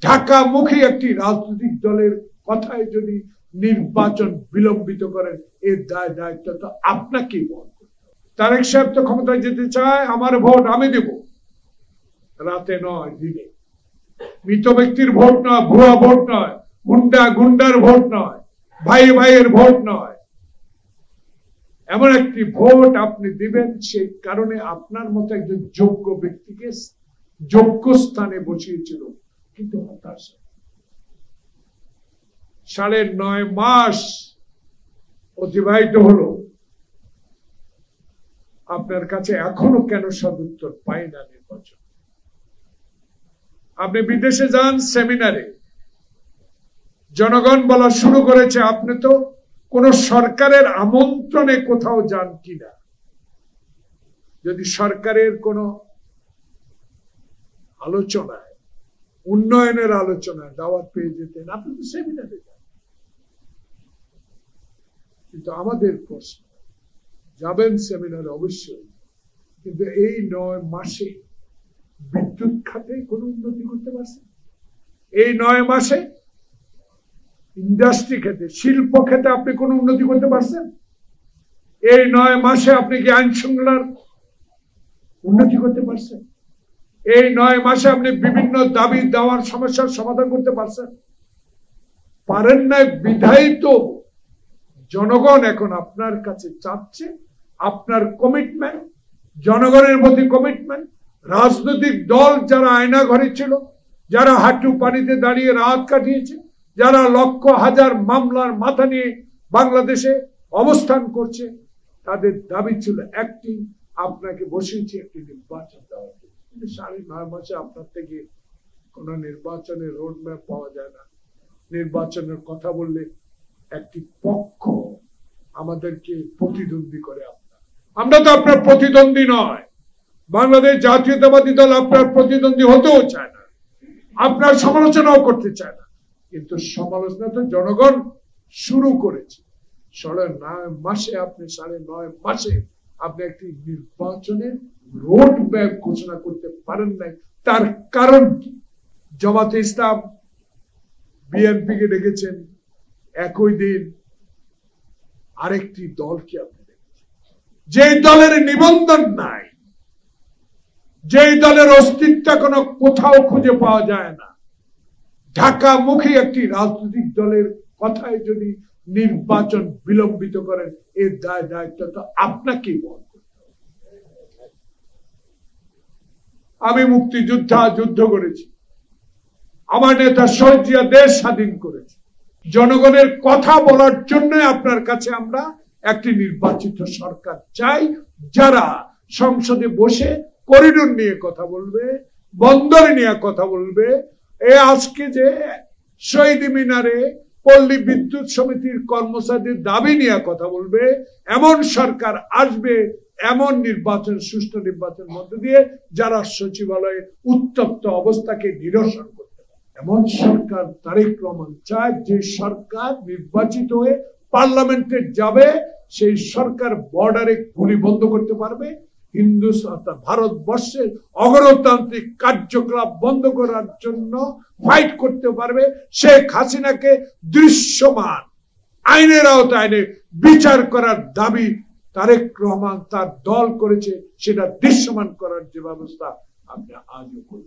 ঢাকামুখী একটি রাজনৈতিক দলের কথায় যদি নির্বাচন বিলম্বিত করেন, এর দায়িত্ব তো আপনাকেই বহন করতে হবে। তারেক সাহেব তো ক্ষমতায় যেতে চায়, আমার ভোট আমি দেব, রাতে নয় দিনে। মৃত ব্যক্তির ভোট নয়, ভুয়া ভোট নয়, গুন্ডার ভোট নয়, ভাই ভাইয়ের ভোট নয়। এমন একটি ভোট আপনি দিবেন, সেই কারণে আপনার মতো একজন যোগ্য ব্যক্তিকে যোগ্য স্থানে বসিয়েছিল, কিন্তু হতাশা। 9.5 মাস অতিবাহিত হলো, আপনার কাছে এখনো কেন সদুত্তর পাই না নির্বাচন? আপনি বিদেশে যান সেমিনারে, জনগণ বলা শুরু করেছে আপনি তো কোন সরকারের আমন্ত্রণে কোথাও যান কিনা। যদি সরকারের কোন আলোচনায়, উন্নয়নের আলোচনায় দাওয়াত পেয়ে যেতেন, আপনি তো সেমিনারে যান। কিন্তু আমাদের প্রশ্ন, যাবেন সেমিনারে অবশ্যই, কিন্তু এই 9 মাসে বিদ্যুৎ খাতে কোনো উন্নতি করতে পারছেন? এই 9 মাসে ইন্ডাস্ট্রি খাতে, শিল্প খাতে আপনি কোনো উন্নতি করতে পারছেন? এই 9 মাসে আপনি কি আইন শৃঙ্খলার উন্নতি করতে পারছেন? এই 9 মাসে আপনি বিভিন্ন দাবি দেওয়ার সমস্যার সমাধান করতে পারছেন? পারেন না, বিধায়ী তো জনগণ এখন আপনার কাছে চাচ্ছে আপনার কমিটমেন্ট, জনগণের প্রতি কমিটমেন্ট। রাজনৈতিক দল যারা আয়না ঘরে ছিল, যারা হাঁটু পানিতে দাঁড়িয়ে রাত কাটিয়েছে, যারা লক্ষ হাজার মামলার মাথা নিয়ে বাংলাদেশে অবস্থান করছে, তাদের দাবি ছিল একটি, আপনাকে বসিয়েছে একটি নির্বাচন দেওয়া। কিন্তু 9.5 মাসে আপনার থেকে কোন নির্বাচনের রোড ম্যাপ পাওয়া যায় না। নির্বাচনের কথা বললে একটি পক্ষ আমাদেরকে প্রতিদ্বন্দ্বী করে। আমরা তো আপনার প্রতিদ্বন্দ্বী নয়। বাংলাদেশ জাতীয়তাবাদী দল আপনার প্রতিদ্বন্দ্বী হতেও চায় না, আপনার সমালোচনাও করতে চায় না। কিন্তু সমালোচনা তো জনগণ শুরু করেছে। 9.5 মাসে আপনি 9.5 মাসে আপনি একটি নির্বাচনের রোড ম্যাপ ঘোষণা করতে পারেন নাই। তার কারণ কি? জামাতে ইসলাম বিএনপি কে ডেকেছেন, একই দিন আরেকটি দলকে আপনি দেখেছেন, যে দলের নিবন্ধন নাই, যে দলের অস্তিত্ব কোনো কোথাও খুঁজে পাওয়া যায় না। ঢাকামুখী একটি রাজনৈতিক দলের কথায় যদি নির্বাচন বিলম্বিত করেন, এর দায়িত্ব তো আপনাকেই বহন করতে হবে। আমি যুদ্ধ করেছি, আমার নেতা শহীদ জিয়া দেশ স্বাধীন করেছে। জনগণের কথা বলার জন্য আপনার কাছে আমরা একটি নির্বাচিত সরকার চাই, যারা সংসদে বসে করিডোর নিয়ে কথা বলবে, বন্দর নিয়ে কথা বলবে। আজকে যে শহীদ মিনারে পল্লী বিদ্যুৎ সমিতির কর্মচারীদের দাবি নিয়ে কথা বলবে, এমন সরকার আসবে, এমন নির্বাচন, সুষ্ঠু নির্বাচন মধ্য দিয়ে যারা সচিবালয়ে উত্তপ্ত অবস্থাকে নিরসন করতে পারে। এমন সরকার তারেক রহমান চায়, যে সরকার নির্বাচিত হয়ে পার্লামেন্টে যাবে, সেই সরকার বর্ডারে গুলি বন্ধ করতে পারবে, হিন্দুস্তান ভারতবর্ষের অগণতান্ত্রিক কার্যকলাপ বন্ধ করার জন্য ফাইট করতে পারবে। শেখ হাসিনাকে দৃশ্যমান আইনের আওতায় এনে বিচার করার দাবি তারেক রহমান তার দল করেছে, সেটা দৃশ্যমান করার যে ব্যবস্থা আমরা আজও করি।